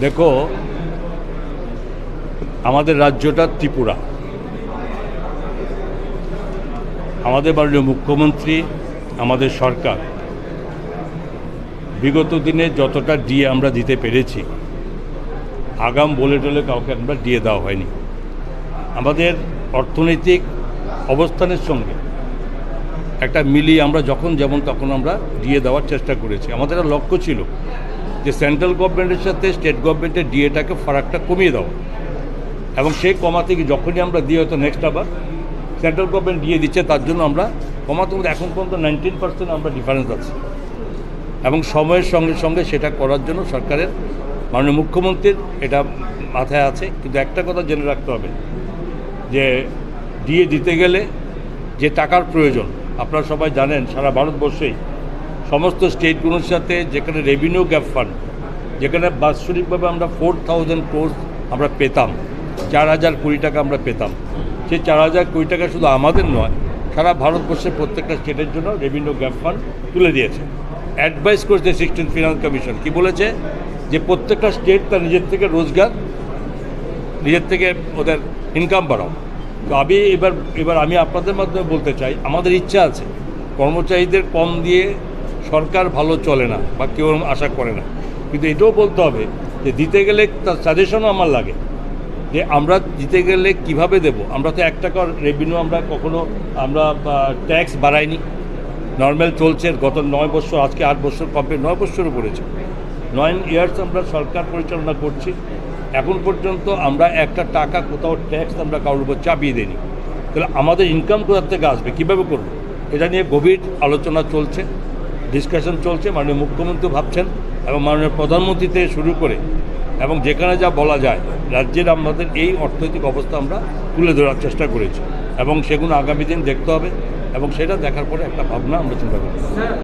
দেখো, আমাদের রাজ্যটা ত্রিপুরা। আমাদের মাননীয় মুখ্যমন্ত্রী, আমাদের সরকার বিগত দিনে যতটা ডিএ আমরা দিতে পেরেছি, আগাম বলে টলে কাউকে আমরা ডিএ দেওয়া হয়নি। আমাদের অর্থনৈতিক অবস্থানের সঙ্গে একটা মিলিয়ে আমরা যখন যেমন তখন আমরা ডিএ দেওয়ার চেষ্টা করেছি। আমাদের একটা লক্ষ্য ছিল যে সেন্ট্রাল গভর্নমেন্টের সাথে স্টেট গভর্নমেন্টের ডিএটাকে ফারাকটা কমিয়ে দেওয়া, এবং সেই কমাতে গিয়ে যখনই আমরা দিয়ে হয়তো নেক্সট আবার সেন্ট্রাল গভর্নমেন্ট দিয়ে দিচ্ছে, তার জন্য আমরা কমাতে মধ্যে এখন পর্যন্ত 19% আমরা ডিফারেন্স আছে, এবং সময়ের সঙ্গে সঙ্গে সেটা করার জন্য সরকারের মাননীয় মুখ্যমন্ত্রীর এটা মাথায় আছে। কিন্তু একটা কথা জেনে রাখতে হবে যে ডিএ দিতে গেলে যে টাকার প্রয়োজন, আপনারা সবাই জানেন সারা ভারতবর্ষেই সমস্ত স্টেটগুলোর সাথে যেখানে রেভিনিউ গ্যাপ ফান্ড, যেখানে বাৎসরিকভাবে আমরা 4000 crore আমরা পেতাম, 4000 কোটি টাকা আমরা পেতাম, সেই 4000 কোটি টাকা শুধু আমাদের নয়, সারা ভারতবর্ষের প্রত্যেকটা স্টেটের জন্য রেভিনিউ গ্যাপ ফান্ড তুলে দিয়েছে। অ্যাডভাইস করেছে 16th ফিনান্স কমিশন, কি বলেছে যে প্রত্যেকটা স্টেট তার নিজের থেকে রোজগার, নিজের থেকে ওদের ইনকাম বাড়াও। তো আমি এবার আমি আপনাদের মাধ্যমে বলতে চাই, আমাদের ইচ্ছা আছে কর্মচারীদের কম দিয়ে সরকার ভালো চলে না বা কেউ আশা করে না, কিন্তু এটাও বলতে হবে যে দিতে গেলে তার সাজেশনও আমার লাগে যে আমরা দিতে গেলে কিভাবে দেব। আমরা তো 1 টাকার রেভিনিউ আমরা কখনো আমরা ট্যাক্স বাড়াইনি, নর্মাল চলছে। গত 9 বছর, আজকে 8 বছর কমপ্লিট, 9 বছরও পড়েছে, 9 ইয়ার্স আমরা সরকার পরিচালনা করছি। এখন পর্যন্ত আমরা একটা টাকা কোথাও ট্যাক্স আমরা কারোর উপর চাপিয়ে দিইনি। তাহলে আমাদের ইনকাম কোথার থেকে আসবে, কীভাবে করব, এটা নিয়ে গভীর আলোচনা চলছে, ডিসকাশন চলছে। মাননীয় মুখ্যমন্ত্রী ভাবছেন এবং মাননীয় প্রধানমন্ত্রী থেকে শুরু করে এবং যেখানে যা বলা যায় রাজ্যের আমাদের এই অর্থনৈতিক অবস্থা আমরা তুলে ধরার চেষ্টা করেছি, এবং সেগুলো আগামী দিন দেখতে হবে, এবং সেটা দেখার পরে একটা ভাবনা আমরা চিন্তা করব।